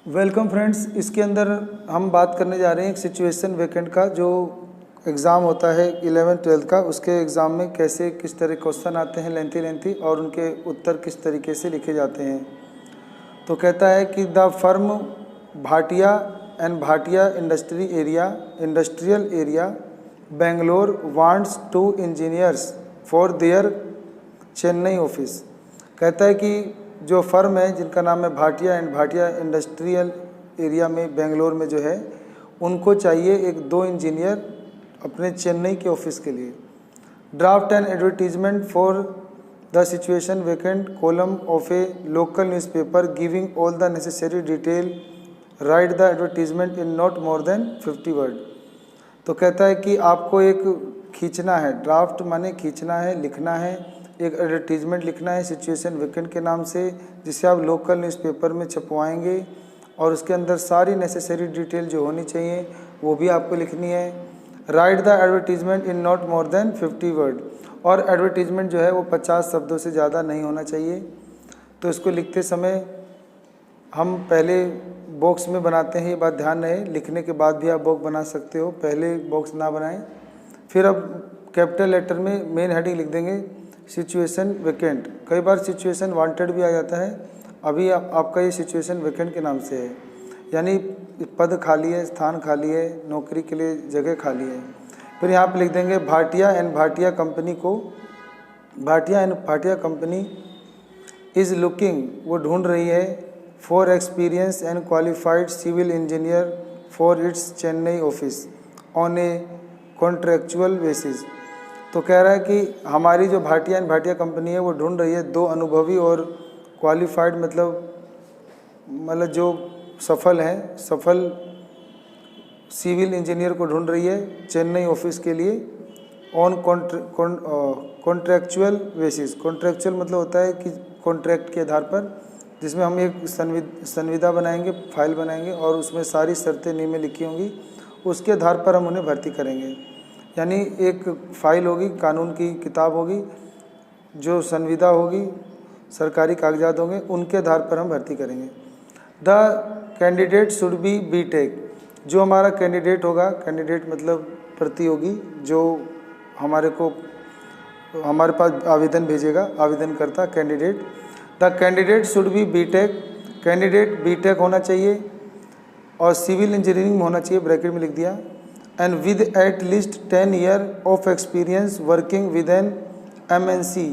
Welcome friends. इसके अंदर हम बात करने जा रहे हैं एक सिचुएशन वैकेंट का। जो एग्ज़ाम होता है 11th-12th का, उसके एग्ज़ाम में कैसे किस तरह क्वेश्चन आते हैं लेंथी और उनके उत्तर किस तरीके से लिखे जाते हैं। तो कहता है कि the firm Bhatia and Bhatia industrial area Bangalore wants 2 engineers for their Chennai office. कहता है कि जो फर्म है जिनका नाम है Bhatia and Bhatia industrial area में बेंगलोर में जो है, उनको चाहिए एक 2 इंजीनियर अपने चेन्नई के ऑफिस के लिए। Draft an advertisement for the situation vacant column of A local newspaper giving all the necessary detail. Right the advertisement in not more than 50 word. तो कहता है कि आपको एक खींचना है, ड्राफ्ट माने खींचना है, लिखना है, एक एडवर्टीजमेंट लिखना है सिचुएशन वैकेंट के नाम से, जिसे आप लोकल न्यूज़पेपर में छपवाएंगे और उसके अंदर सारी नेसेसरी डिटेल जो होनी चाहिए वो भी आपको लिखनी है। Right the advertisement in not more than 50 word. और एडवर्टीजमेंट जो है वो 50 शब्दों से ज़्यादा नहीं होना चाहिए। तो इसको लिखते समय हम पहले बॉक्स में बनाते हैं, ये बात ध्यान रहे। लिखने के बाद भी आप बॉक्स बना सकते हो, पहले बॉक्स ना बनाएं। फिर अब कैपिटल लेटर में मेन हेडिंग लिख देंगे सिचुएशन वैकेंट। कई बार सिचुएशन वांटेड भी आ जाता है, अभी आपका ये सिचुएशन वैकेंट के नाम से है, यानी पद खाली है, स्थान खाली है, नौकरी के लिए जगह खाली है। फिर यहाँ पे लिख देंगे भाटिया एंड भाटिया कंपनी को, Bhatia and Bhatia company is looking, वो ढूंढ रही है, for experience and qualified civil engineer for its Chennai office on a contractual basis. तो कह रहा है कि हमारी जो भाटिया एंड भाटिया कंपनी है वो ढूंढ रही है 2 अनुभवी और क्वालिफाइड, मतलब जो सफल हैं, सफल सिविल इंजीनियर को ढूंढ रही है चेन्नई ऑफिस के लिए ऑन कॉन्ट्रेक्चुअल बेसिस। कॉन्ट्रेक्चुअल मतलब होता है कि कॉन्ट्रैक्ट के आधार पर, जिसमें हम एक संविदा बनाएंगे, फाइल बनाएंगे और उसमें सारी शर्तें नियमें लिखी होंगी, उसके आधार पर हम उन्हें भर्ती करेंगे। यानी एक फाइल होगी, कानून की किताब होगी, जो संविदा होगी, सरकारी कागजात होंगे, उनके आधार पर हम भर्ती करेंगे। The candidate should be BTech. जो हमारा कैंडिडेट होगा, कैंडिडेट मतलब प्रतियोगी, जो हमारे पास आवेदन भेजेगा, आवेदनकर्ता candidate. The candidate should be BTech, candidate BTech होना चाहिए और सिविल इंजीनियरिंग में होना चाहिए, ब्रैकेट में लिख दिया। And with at least 10 year of experience working with an MNC,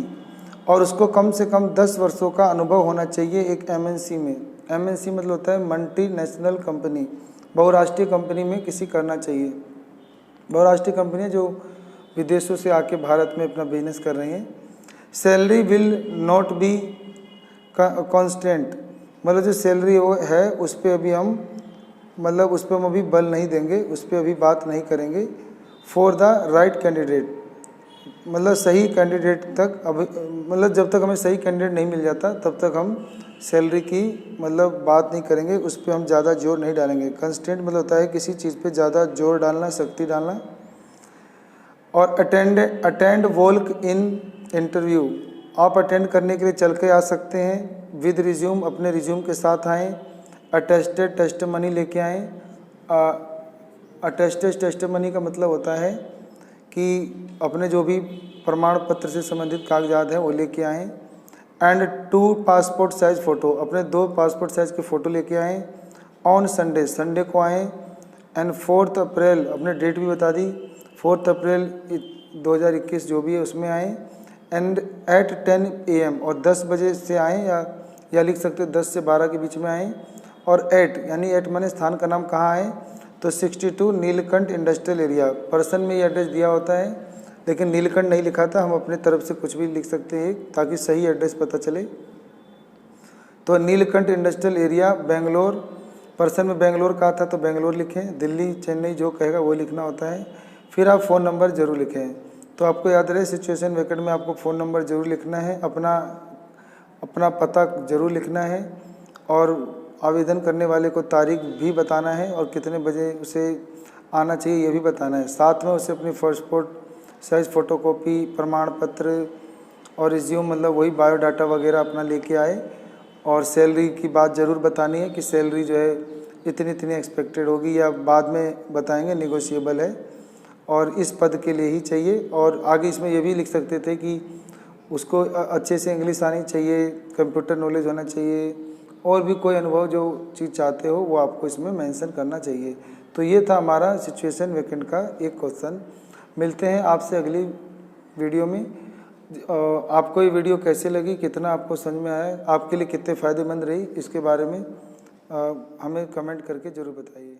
और उसको कम से कम 10 वर्षों का अनुभव होना चाहिए एक MNC में। MNC मतलब होता है मल्टी नेशनल कंपनी, बहुराष्ट्रीय कंपनी में किसी करना चाहिए। बहुराष्ट्रीय कंपनी जो विदेशों से आके भारत में अपना बिजनेस कर रही हैं। Salary will not be constant, मतलब जो सैलरी वो है उस पर अभी हम अभी बल नहीं देंगे, उस पर अभी बात नहीं करेंगे। फॉर द राइट कैंडिडेट, मतलब सही कैंडिडेट तक, अभी मतलब जब तक हमें सही कैंडिडेट नहीं मिल जाता तब तक हम सैलरी की बात नहीं करेंगे, उस पर हम ज़्यादा जोर नहीं डालेंगे। कंस्टेंट मतलब होता है किसी चीज़ पे ज़्यादा जोर डालना, शक्ति डालना। और अटेंड वॉल्क इन इंटरव्यू, आप अटेंड करने के लिए चल के आ सकते हैं। विद रिज्यूम, अपने रिज्यूम के साथ आएँ। अटेस्टेड टेस्टिमनी लेके आएँ। अटेस्टेड टेस्टिमनी का मतलब होता है कि अपने जो भी प्रमाण पत्र से संबंधित कागजात हैं वो लेके आएँ। एंड 2 पासपोर्ट साइज़ फ़ोटो, अपने 2 पासपोर्ट साइज़ के फ़ोटो लेके आएँ। ऑन संडे को आएँ। एंड 4 अप्रैल, अपने डेट भी बता दी, 4 अप्रैल 2021 जो भी है उसमें आएँ। एंड एट 10 AM, और 10 बजे से आएँ, या लिख सकते 10 से 12 के बीच में आएँ। और यानी एट माने स्थान का नाम कहाँ है, तो 62 नीलकंठ इंडस्ट्रियल एरिया। पर्सन में ये एड्रेस दिया होता है, लेकिन नीलकंठ नहीं लिखा था, हम अपने तरफ से कुछ भी लिख सकते हैं ताकि सही एड्रेस पता चले। तो Neelkanth industrial area Bangalore, person में बेंगलोर कहा था तो बेंगलोर लिखें, दिल्ली चेन्नई जो कहेगा वो लिखना होता है। फिर आप फ़ोन नंबर ज़रूर लिखें। तो आपको याद रहे सिचुएशन वैकेंट में आपको फ़ोन नंबर ज़रूर लिखना है, अपना पता ज़रूर लिखना है, और आवेदन करने वाले को तारीख भी बताना है और कितने बजे उसे आना चाहिए ये भी बताना है। साथ में उसे अपनी पासपोर्ट साइज़ फ़ोटोकॉपी, प्रमाण पत्र और रिज्यूम, मतलब वही बायोडाटा वगैरह अपना लेके आए। और सैलरी की बात ज़रूर बतानी है कि सैलरी जो है इतनी इतनी एक्सपेक्टेड होगी, या बाद में बताएंगे निगोशिएबल है और इस पद के लिए ही चाहिए। और आगे इसमें ये भी लिख सकते थे कि उसको अच्छे से इंग्लिश आनी चाहिए, कंप्यूटर नॉलेज होना चाहिए, और भी कोई अनुभव जो चीज़ चाहते हो वो आपको इसमें मेंशन करना चाहिए। तो ये था हमारा सिचुएशन वैकेंट का एक क्वेश्चन। मिलते हैं आपसे अगली वीडियो में। आपको ये वीडियो कैसे लगी, कितना आपको समझ में आया, आपके लिए कितने फ़ायदेमंद रही, इसके बारे में हमें कमेंट करके ज़रूर बताइए।